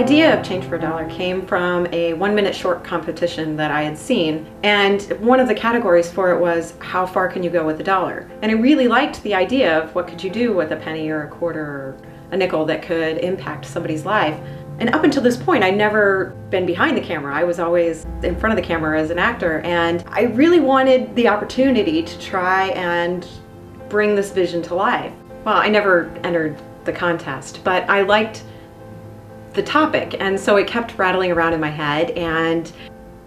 idea of Change for a Dollar came from a 1-minute short competition that I had seen, and one of the categories for it was how far can you go with a dollar? And I really liked the idea of what could you do with a penny or a quarter or a nickel that could impact somebody's life. And up until this point, I'd never been behind the camera. I was always in front of the camera as an actor, and I really wanted the opportunity to try and bring this vision to life. Well, I never entered the contest, but I liked the topic, and so it kept rattling around in my head, and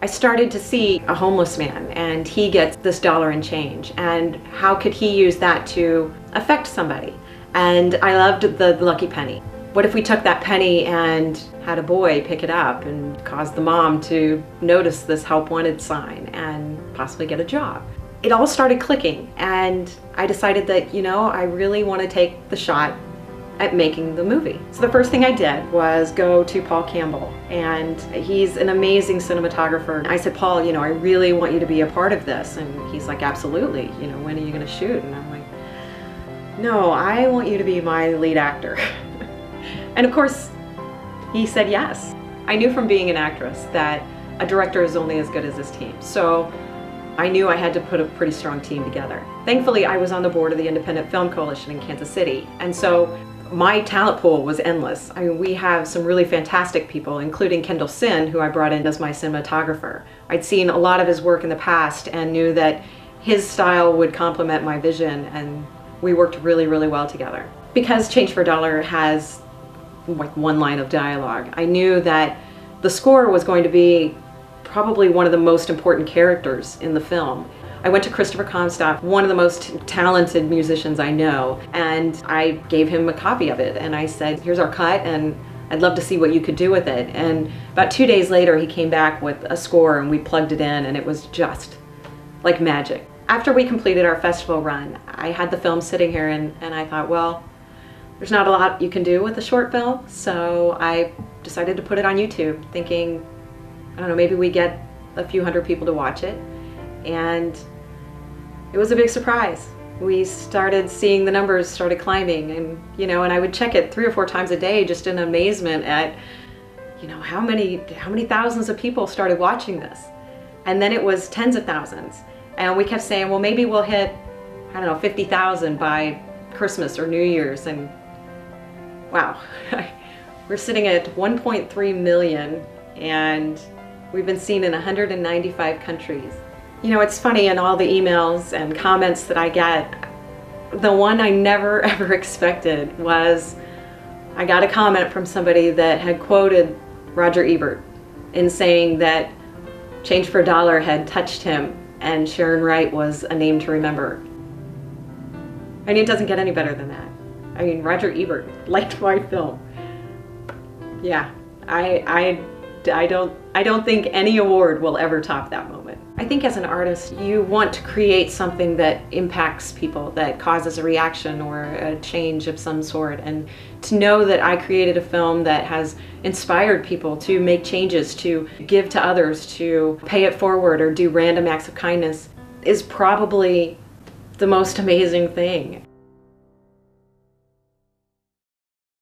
I started to see a homeless man, and he gets this dollar and change, and how could he use that to affect somebody? And I loved the lucky penny. What if we took that penny and had a boy pick it up and cause the mom to notice this help wanted sign and possibly get a job? It all started clicking, and I decided that, you know, I really want to take the shot at making the movie. So the first thing I did was go to Paul Campbell, and he's an amazing cinematographer. I said, Paul, you know, I really want you to be a part of this. And he's like, absolutely, you know, when are you going to shoot? And I'm like, no, I want you to be my lead actor. And of course, he said yes. I knew from being an actress that a director is only as good as his team. So I knew I had to put a pretty strong team together. Thankfully, I was on the board of the Independent Film Coalition in Kansas City, and so my talent pool was endless. I mean, we have some really fantastic people, including Kendall Sin, who I brought in as my cinematographer. I'd seen a lot of his work in the past and knew that his style would complement my vision, and we worked really, really well together. Because Change for a Dollar has like one line of dialogue, I knew that the score was going to be probably one of the most important characters in the film. I went to Christopher Comstock, one of the most talented musicians I know, and I gave him a copy of it, and I said, here's our cut, and I'd love to see what you could do with it. And about 2 days later, he came back with a score, and we plugged it in, and it was just like magic. After we completed our festival run, I had the film sitting here, and I thought, well, there's not a lot you can do with a short film, so I decided to put it on YouTube, thinking, I don't know, maybe we get a few hundred people to watch it. And it was a big surprise. We started seeing the numbers started climbing, and you know, and I would check it 3 or 4 times a day just in amazement at, you know, how many thousands of people started watching this. And then it was tens of thousands. And we kept saying, well, maybe we'll hit, I don't know, 50,000 by Christmas or New Year's. And wow, we're sitting at 1.3 million, and we've been seen in 195 countries. You know, it's funny, in all the emails and comments that I get, the one I never ever expected was, I got a comment from somebody that had quoted Roger Ebert in saying that Change for a Dollar had touched him and Sharon Wright was a name to remember. I mean, it doesn't get any better than that. I mean, Roger Ebert liked my film. Yeah, I don't think any award will ever top that moment. I think as an artist, you want to create something that impacts people, that causes a reaction or a change of some sort. And to know that I created a film that has inspired people to make changes, to give to others, to pay it forward or do random acts of kindness is probably the most amazing thing.